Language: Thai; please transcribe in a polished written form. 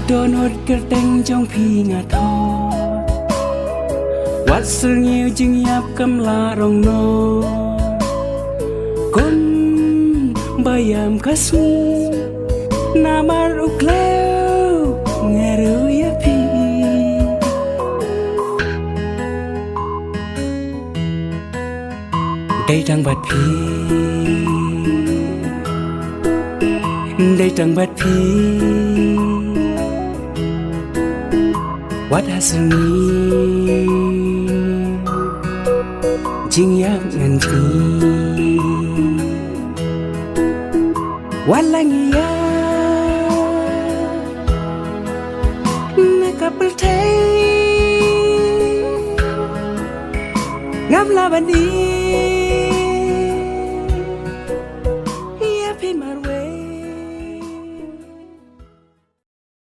dohnud kyrteng jong ngà thòวัดสงยิวจึงยับกำลารองนอคนบายามคัสมีนามารุกเลวเงรุยพีได้จังบัดพีได้จังบัดพีวัดสงยิวจึงยับเงินทีวันละเงียนักประเทศงามลาบันดี